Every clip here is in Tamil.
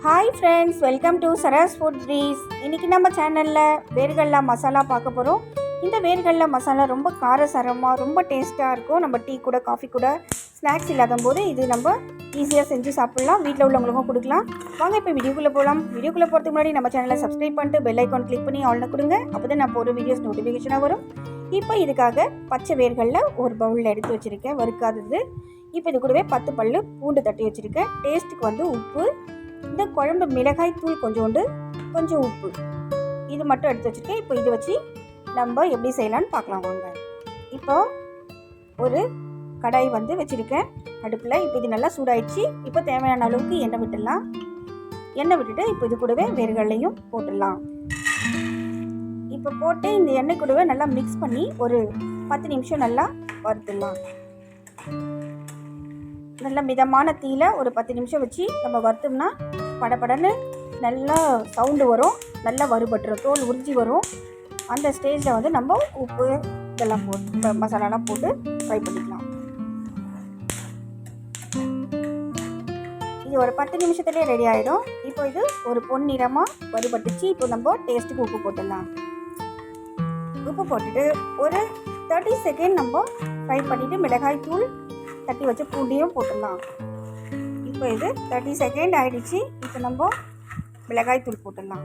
Hi friends, welcome to Saras food breeze. இன்றைக்கி நம்ம சேனலில் வேர்கடலை மசாலா பார்க்க போகிறோம். இந்த வேர்கடலை மசாலா ரொம்ப காரசாரமாக ரொம்ப டேஸ்ட்டாக இருக்கும். நம்ம டீ கூட காஃபி கூட ஸ்நாக்ஸ் இல்லாத போது இது நம்ம ஈஸியாக செஞ்சு சாப்பிட்லாம். வீட்டில் உள்ளவங்களுக்கும் கொடுக்கலாம். வாங்க இப்போ வீடியோக்குள்ளே போகலாம். வீடியோக்குள்ளே போகிறதுக்கு முன்னாடி நம்ம சேனலை சப்ஸ்கிரைப் பண்ணிட்டு பெல் ஐக்கான் கிளிக் பண்ணி ஆல்னு கொடுங்க. அப்போ தான் நான் போகிற வீடியோஸ் நோட்டிஃபிகேஷனாக வரும். இப்போ இதுக்காக பச்சை வேர்கடலை ஒரு பவுலில் எடுத்து வச்சுருக்கேன், வறுக்காதது. இப்போ இது கூடவே 10 பல்லு பூண்டு தட்டி வச்சுருக்கேன். டேஸ்ட்டுக்கு வந்து உப்பு, இந்த குழம்பு மிளகாய் தூள் கொஞ்சம் உப்பு, இது மட்டும் எடுத்து வச்சுருக்கேன். இப்போ இது வச்சு நம்ம எப்படி செய்யலான்னு பார்க்கலாம் வாங்க. இப்போ ஒரு கடாய் வந்து வச்சுருக்கேன் அடுப்பில். இப்போ இது நல்லா சூடாயிடுச்சு. இப்போ தேவையான அளவுக்கு எண்ணெய் விட்டுடலாம். எண்ணெய் விட்டுட்டு இப்போ இது கூடவே வேர்கடலையும் போட்டுடலாம். இப்போ போட்டு இந்த எண்ணெய் கூடவே நல்லா மிக்ஸ் பண்ணி ஒரு 10 நிமிஷம் நல்லா வறுத்துடலாம். நல்ல மிதமான தீயில ஒரு 10 நிமிஷம் வச்சு நம்ம வறுத்தோம்னா படப்படன்னு நல்லா சவுண்டு வரும், நல்லா வறுபட்டுரும், தோல் உறிஞ்சி வரும். அந்த ஸ்டேஜில் வந்து நம்ம உப்பு இதெல்லாம் போட்டு மசாலாலாம் போட்டு ஃப்ரை பண்ணிக்கலாம். இது ஒரு 10 நிமிஷத்துலேயே ரெடி ஆகிடும். இப்போ இது ஒரு பொன்னிறமாக வறுபட்டுச்சு. இப்போ நம்ம டேஸ்ட்டுக்கு உப்பு போட்டுடலாம். உப்பு போட்டுட்டு ஒரு 30 செகண்ட் நம்ம ஃப்ரை பண்ணிவிட்டு மிளகாய் தூள் தட்டி வச்சு பூண்டியும் போட்டுடலாம். இப்போ இது 30 செகண்ட் ஆகிடுச்சு. இப்போ நம்ம மிளகாய் தூள் போட்டுடலாம்.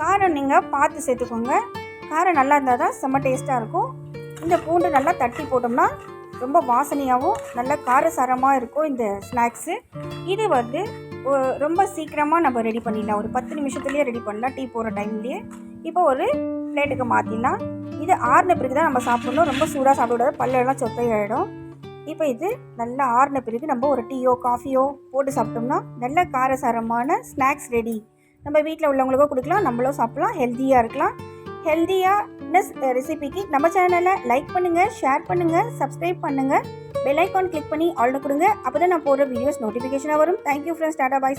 காரம் நீங்கள் பார்த்து சேர்த்துக்கோங்க. காரம் நல்லா இருந்தால் தான் செம்ம டேஸ்ட்டாக இருக்கும். இந்த பூண்டு நல்லா தட்டி போட்டோம்னா ரொம்ப வாசனையாகவும் நல்ல காரசாரமாக இருக்கும் இந்த ஸ்நாக்ஸு. இது வந்து ரொம்ப சீக்கிரமாக நம்ம ரெடி பண்ணிடலாம். ஒரு 10 நிமிஷத்துலேயே ரெடி பண்ணலாம், டீ போகிற டைம்லேயே. இப்போ ஒரு பிளேட்டுக்கு மாற்றிடலாம். இது ஆறின பிறகு தான் நம்ம சாப்பிடணும். ரொம்ப சூடாக சாப்பிடக்கூடாது, பல்லெல்லாம் சொத்தையாயிடும். இப்போ இது நல்லா ஆறின பிறகு நம்ம ஒரு டீயோ காஃபியோ போட்டு சாப்பிட்டோம்னா நல்ல காரசாரமான ஸ்நாக்ஸ் ரெடி. நம்ம வீட்டில் உள்ளவங்களுக்கும் கொடுக்கலாம், நம்மளும் சாப்பிட்லாம், ஹெல்த்தியாக இருக்கலாம். ஹெல்த்தியான ரெசிபிக்கு நம்ம சேனலை லைக் பண்ணுங்கள், ஷேர் பண்ணுங்கள், சப்ஸ்கிரைப் பண்ணுங்கள், பெல் ஐக்கான் கிளிக் பண்ணி ஆல்னு கொடுங்க. அப்போ தான் நான் போடுற வீடியோஸ் நோட்டிஃபிகேஷனாக வரும். தேங்க்யூ ஃப்ரெண்ட்ஸ், டாடா பாய்.